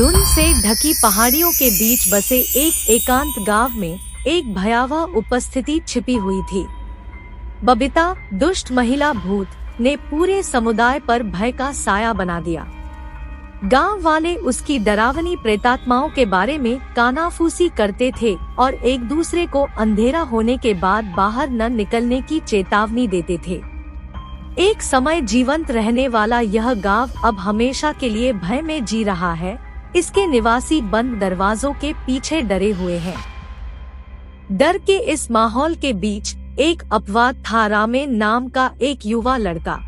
धुंध से ढकी पहाड़ियों के बीच बसे एक एकांत गांव में एक भयावह उपस्थिति छिपी हुई थी। बबीता, दुष्ट महिला भूत, ने पूरे समुदाय पर भय का साया बना दिया। गांव वाले उसकी डरावनी प्रेतात्माओं के बारे में कानाफूसी करते थे और एक दूसरे को अंधेरा होने के बाद बाहर न निकलने की चेतावनी देते थे। एक समय जीवंत रहने वाला यह गांव अब हमेशा के लिए भय में जी रहा है। इसके निवासी बंद दरवाजों के पीछे डरे हुए हैं। डर के इस माहौल के बीच एक अपवाद था। रामेन नाम का एक युवा लड़का।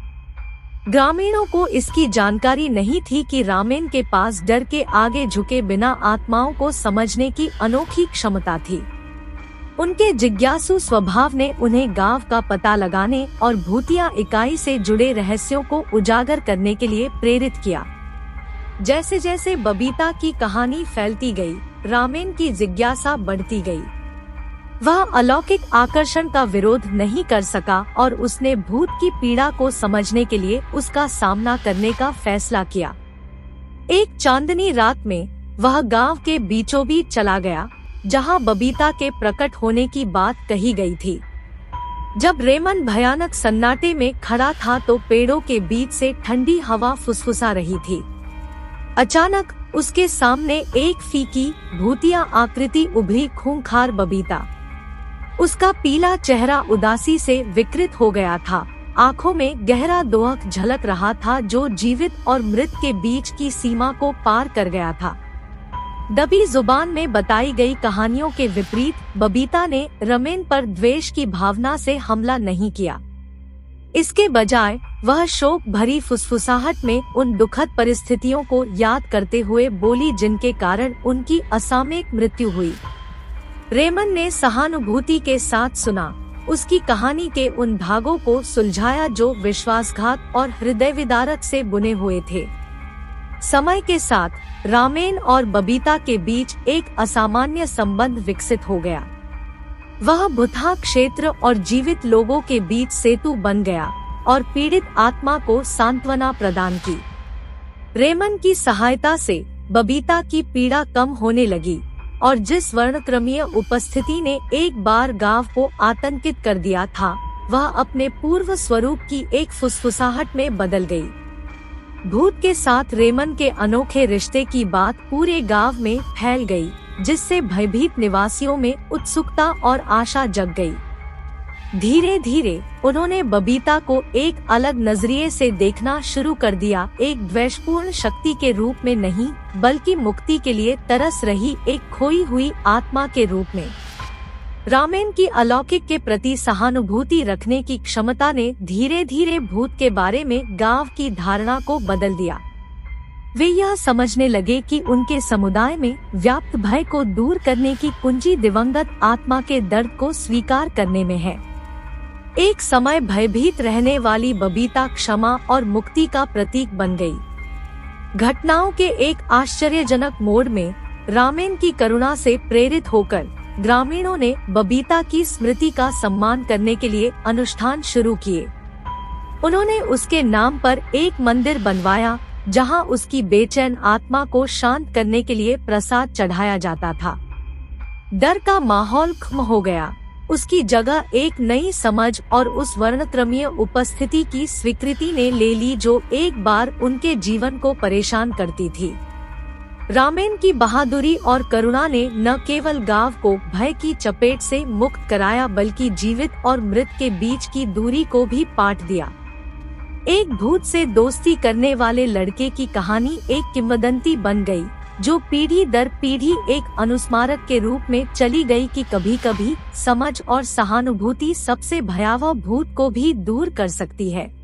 ग्रामीणों को इसकी जानकारी नहीं थी कि रामेन के पास डर के आगे झुके बिना आत्माओं को समझने की अनोखी क्षमता थी। उनके जिज्ञासु स्वभाव ने उन्हें गांव का पता लगाने और भूतिया इकाई से जुड़े रहस्यों को उजागर करने के लिए प्रेरित किया। जैसे जैसे बबीता की कहानी फैलती गई, रामेन की जिज्ञासा बढ़ती गई। वह अलौकिक आकर्षण का विरोध नहीं कर सका और उसने भूत की पीड़ा को समझने के लिए उसका सामना करने का फैसला किया। एक चांदनी रात में वह गांव के बीचों बीच चला गया, जहां बबीता के प्रकट होने की बात कही गई थी। जब रेमन भयानक सन्नाटे में खड़ा था तो पेड़ों के बीच से ठंडी हवा फुसफुसा रही थी। अचानक उसके सामने एक फीकी भूतिया आकृति उभरी, खूंखार बबीता। उसका पीला चेहरा उदासी से विकृत हो गया था। आंखों में गहरा दोहक झलक रहा था जो जीवित और मृत के बीच की सीमा को पार कर गया था। दबी जुबान में बताई गई कहानियों के विपरीत बबीता ने रमेन पर द्वेष की भावना से हमला नहीं किया। इसके बजाय वह शोक भरी फुसफुसाहट में उन दुखद परिस्थितियों को याद करते हुए बोली जिनके कारण उनकी असामयिक मृत्यु हुई। रेमन ने सहानुभूति के साथ सुना, उसकी कहानी के उन धागों को सुलझाया जो विश्वासघात और हृदय विदारक से बुने हुए थे। समय के साथ रामेन और बबीता के बीच एक असामान्य संबंध विकसित हो गया। वह भूतहा क्षेत्र और जीवित लोगों के बीच सेतु बन गया और पीड़ित आत्मा को सांत्वना प्रदान की। रेमन की सहायता से बबीता की पीड़ा कम होने लगी और जिस वर्णक्रमीय उपस्थिति ने एक बार गांव को आतंकित कर दिया था, वह अपने पूर्व स्वरूप की एक फुसफुसाहट में बदल गई। भूत के साथ रेमन के अनोखे रिश्ते की बात पूरे गांव में फैल गई, जिससे भयभीत निवासियों में उत्सुकता और आशा जग गई। धीरे धीरे उन्होंने बबीता को एक अलग नजरिए से देखना शुरू कर दिया, एक द्वेषपूर्ण शक्ति के रूप में नहीं, बल्कि मुक्ति के लिए तरस रही एक खोई हुई आत्मा के रूप में। रामेन की अलौकिक के प्रति सहानुभूति रखने की क्षमता ने धीरे धीरे भूत के बारे में गांव की धारणा को बदल दिया। वे यह समझने लगे कि उनके समुदाय में व्याप्त भय को दूर करने की कुंजी दिवंगत आत्मा के दर्द को स्वीकार करने में है। एक समय भयभीत रहने वाली बबीता क्षमा और मुक्ति का प्रतीक बन गई। घटनाओं के एक आश्चर्यजनक मोड़ में रामेन की करुणा से प्रेरित होकर ग्रामीणों ने बबीता की स्मृति का सम्मान करने के लिए अनुष्ठान शुरू किए। उन्होंने उसके नाम पर एक मंदिर बनवाया, जहां उसकी बेचैन आत्मा को शांत करने के लिए प्रसाद चढ़ाया जाता था। डर का माहौल खत्म हो गया। उसकी जगह एक नई समझ और उस वर्णक्रमीय उपस्थिति की स्वीकृति ने ले ली जो एक बार उनके जीवन को परेशान करती थी। रामेन की बहादुरी और करुणा ने न केवल गांव को भय की चपेट से मुक्त कराया, बल्कि जीवित और मृत के बीच की दूरी को भी पाट दिया। एक भूत से दोस्ती करने वाले लड़के की कहानी एक किंवदंती बन गई, जो पीढ़ी दर पीढ़ी एक अनुस्मारक के रूप में चली गई कि कभी-कभी समझ और सहानुभूति सबसे भयावह भूत को भी दूर कर सकती है।